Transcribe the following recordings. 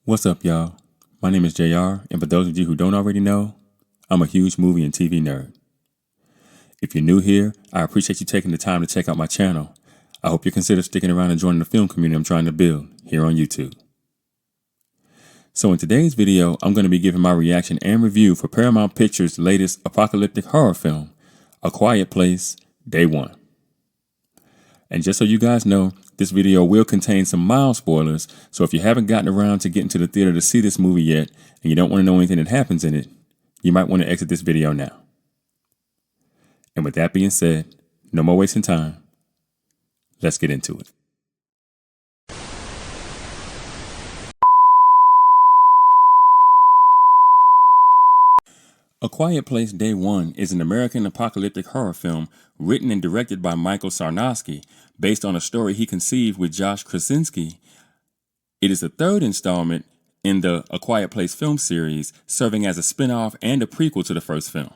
What's up, y'all? My name is JR, and for those of you who don't already know, I'm a huge movie and TV nerd. If you're new here, I appreciate you taking the time to check out my channel. I hope you consider sticking around and joining the film community I'm trying to build here on YouTube. So in today's video, I'm going to be giving my reaction and review for Paramount Pictures' latest apocalyptic horror film, A Quiet Place, Day 1. And just so you guys know, this video will contain some mild spoilers, so if you haven't gotten around to getting to the theater to see this movie yet, and you don't want to know anything that happens in it, you might want to exit this video now. And with that being said, no more wasting time. Let's get into it. A Quiet Place Day 1 is an American apocalyptic horror film written and directed by Michael Sarnowski, based on a story he conceived with Josh Krasinski. It is the third installment in the A Quiet Place film series, serving as a spin-off and a prequel to the first film.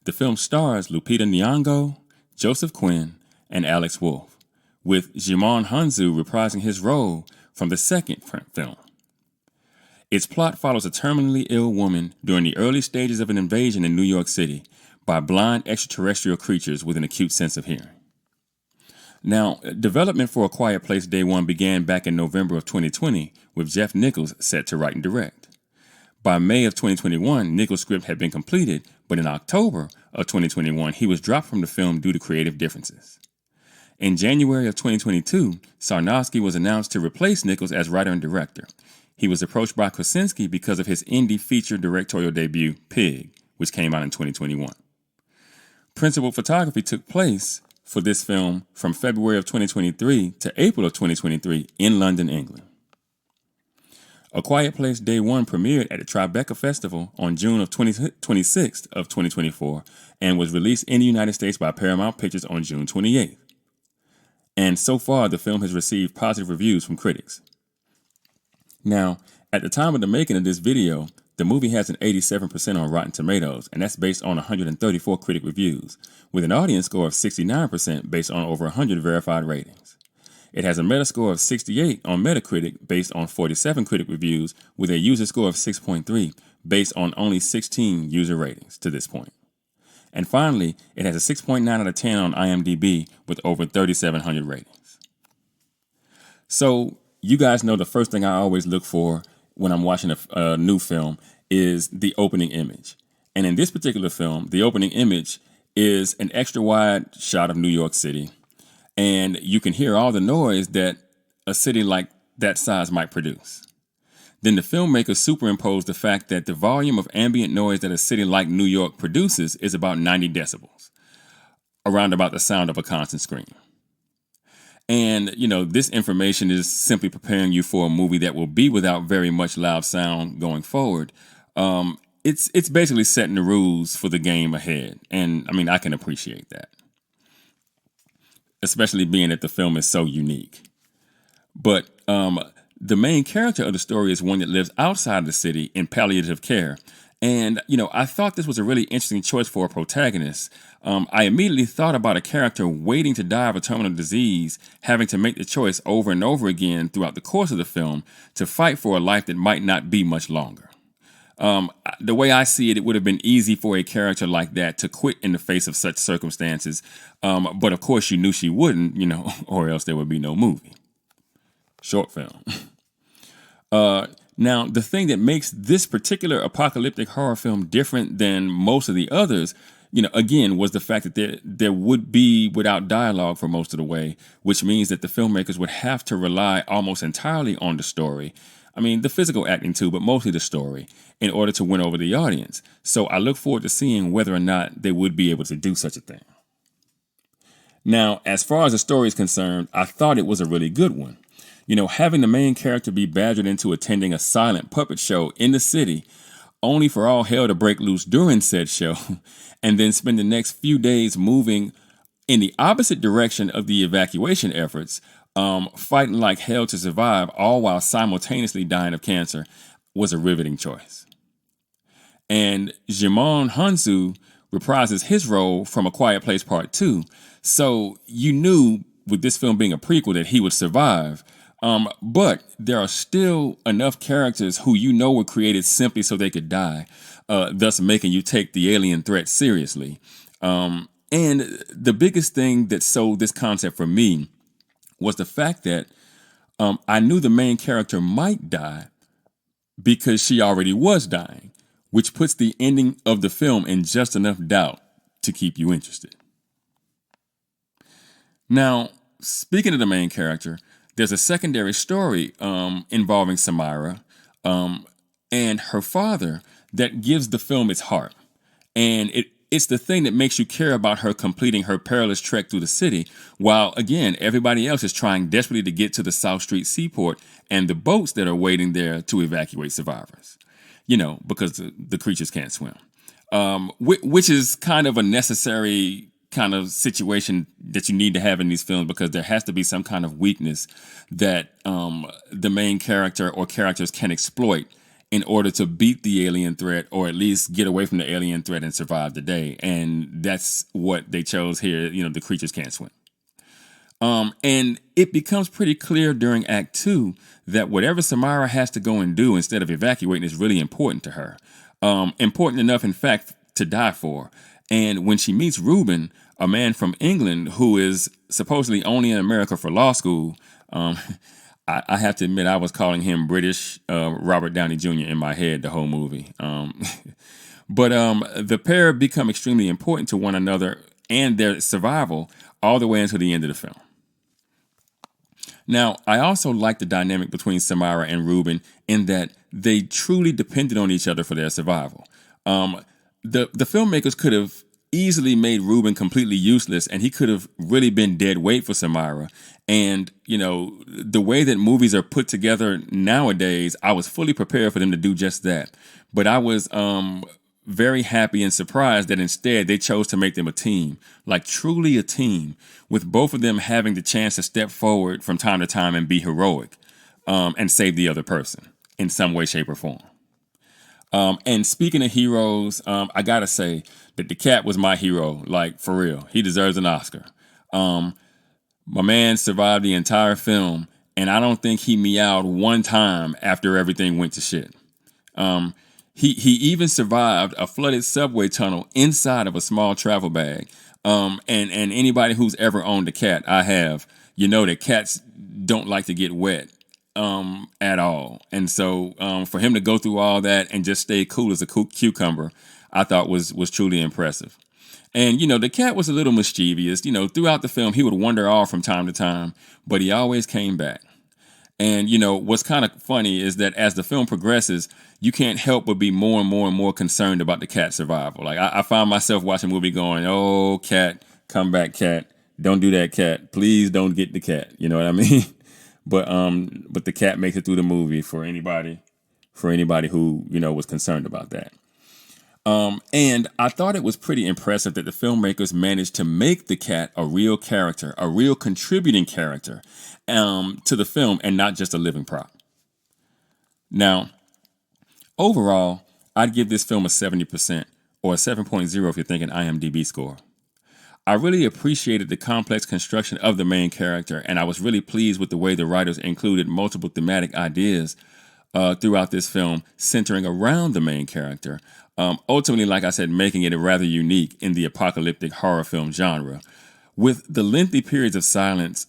The film stars Lupita Nyong'o, Joseph Quinn, and Alex Wolff, with Djimon Hounsou reprising his role from the second film. Its plot follows a terminally ill woman during the early stages of an invasion in New York City by blind extraterrestrial creatures with an acute sense of hearing. Now, development for A Quiet Place Day 1 began back in November of 2020, with Jeff Nichols set to write and direct. By May of 2021, Nichols' script had been completed, but in October of 2021, he was dropped from the film due to creative differences. In January of 2022, Sarnowski was announced to replace Nichols as writer and director. He was approached by Krasinski because of his indie feature directorial debut, Pig, which came out in 2021. Principal photography took place for this film from February of 2023 to April of 2023 in London, England. A Quiet Place Day 1 premiered at the Tribeca Festival on June of 26th of 2024 and was released in the United States by Paramount Pictures on June 28th. And so far, the film has received positive reviews from critics. Now, at the time of the making of this video, the movie has an 87% on Rotten Tomatoes, and that's based on 134 critic reviews, with an audience score of 69% based on over 100 verified ratings. It has a Metascore of 68 on Metacritic based on 47 critic reviews, with a user score of 6.3 based on only 16 user ratings to this point. And finally, it has a 6.9 out of 10 on IMDb with over 3,700 ratings. So, you guys know the first thing I always look for when I'm watching a new film is the opening image. And in this particular film, the opening image is an extra wide shot of New York City. And you can hear all the noise that a city like that size might produce. Then the filmmakers superimposed the fact that the volume of ambient noise that a city like New York produces is about 90 decibels, around about the sound of a constant scream. And, this information is simply preparing you for a movie that will be without very much loud sound going forward. It's basically setting the rules for the game ahead. And, I can appreciate that, especially being that the film is so unique. But the main character of the story is one that lives outside the city in palliative care. And, I thought this was a really interesting choice for a protagonist. I immediately thought about a character waiting to die of a terminal disease, having to make the choice over and over again throughout the course of the film to fight for a life that might not be much longer. The way I see it, it would have been easy for a character like that to quit in the face of such circumstances. But of course, you knew she wouldn't, or else there would be no movie. Short film. Now, the thing that makes this particular apocalyptic horror film different than most of the others, again, was the fact that there would be without dialogue for most of the way, which means that the filmmakers would have to rely almost entirely on the story. The physical acting too, but mostly the story, in order to win over the audience. So I look forward to seeing whether or not they would be able to do such a thing. Now, as far as the story is concerned, I thought it was a really good one. Having the main character be badgered into attending a silent puppet show in the city, only for all hell to break loose during said show, and then spend the next few days moving in the opposite direction of the evacuation efforts, fighting like hell to survive, all while simultaneously dying of cancer, was a riveting choice. And Djimon Hounsou reprises his role from A Quiet Place Part 2, so you knew with this film being a prequel that he would survive. But there are still enough characters who you know were created simply so they could die, thus making you take the alien threat seriously. And the biggest thing that sold this concept for me was the fact that I knew the main character might die because she already was dying, which puts the ending of the film in just enough doubt to keep you interested. Now, speaking of the main character, there's a secondary story involving Samira and her father that gives the film its heart. And it's the thing that makes you care about her completing her perilous trek through the city, while, again, everybody else is trying desperately to get to the South Street seaport and the boats that are waiting there to evacuate survivors. You know, because the creatures can't swim. Which is kind of a necessary kind of situation that you need to have in these films, because there has to be some kind of weakness that the main character or characters can exploit in order to beat the alien threat, or at least get away from the alien threat and survive the day. And that's what they chose here. You know, the creatures can't swim. And it becomes pretty clear during Act 2 that whatever Samira has to go and do instead of evacuating is really important to her. Important enough, in fact, to die for. And when she meets Ruben, a man from England who is supposedly only in America for law school, I have to admit I was calling him British Robert Downey Jr. in my head the whole movie. But the pair become extremely important to one another and their survival all the way until the end of the film. Now, I also like the dynamic between Samira and Ruben in that they truly depended on each other for their survival. The filmmakers could have easily made Ruben completely useless, and he could have really been dead weight for Samira. And, you know, the way that movies are put together nowadays, I was fully prepared for them to do just that. But I was very happy and surprised that instead they chose to make them a team, like truly a team, with both of them having the chance to step forward from time to time and be heroic and save the other person in some way, shape, or form. And speaking of heroes, I gotta say that the cat was my hero, like for real. He deserves an Oscar. My man survived the entire film, and I don't think he meowed one time after everything went to shit. He even survived a flooded subway tunnel inside of a small travel bag. And anybody who's ever owned a cat, I have, you know that cats don't like to get wet at all. And so for him to go through all that and just stay cool as a cucumber, I thought was truly impressive. And, you know, the cat was a little mischievous. You know, throughout the film, he would wander off from time to time, but he always came back. And, you know, what's kind of funny is that as the film progresses, you can't help but be more and more and more concerned about the cat's survival. Like, I find myself watching a movie going, oh, cat, come back, cat. Don't do that, cat. Please don't get the cat. You know what I mean? But the cat makes it through the movie for anybody who, you know, was concerned about that. And I thought it was pretty impressive that the filmmakers managed to make the cat a real character, a real contributing character to the film, and not just a living prop. Now, overall, I'd give this film a 70%, or a 7.0 if you're thinking IMDb score. I really appreciated the complex construction of the main character, and I was really pleased with the way the writers included multiple thematic ideas throughout this film centering around the main character. Ultimately, like I said, making it rather unique in the apocalyptic horror film genre, with the lengthy periods of silence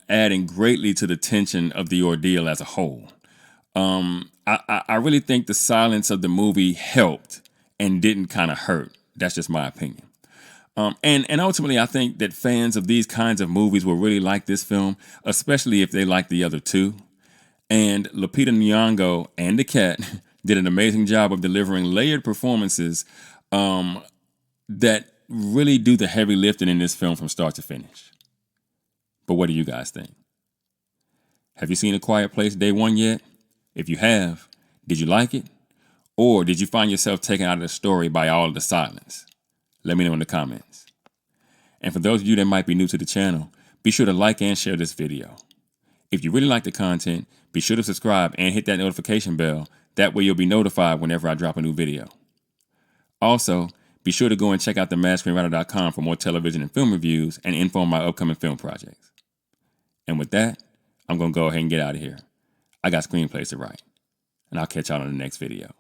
adding greatly to the tension of the ordeal as a whole. I really think the silence of the movie helped and didn't kind of hurt. That's just my opinion. And ultimately, I think that fans of these kinds of movies will really like this film, especially if they like the other two. And Lupita Nyong'o and the cat did an amazing job of delivering layered performances that really do the heavy lifting in this film from start to finish. But what do you guys think? Have you seen A Quiet Place Day 1 yet? If you have, did you like it? Or did you find yourself taken out of the story by all of the silence? Let me know in the comments. And for those of you that might be new to the channel, be sure to like and share this video. If you really like the content, be sure to subscribe and hit that notification bell. That way you'll be notified whenever I drop a new video. Also, be sure to go and check out themaskscreenwriter.com for more television and film reviews and info on my upcoming film projects. And with that, I'm going to go ahead and get out of here. I got screenplays to write, and I'll catch y'all in the next video.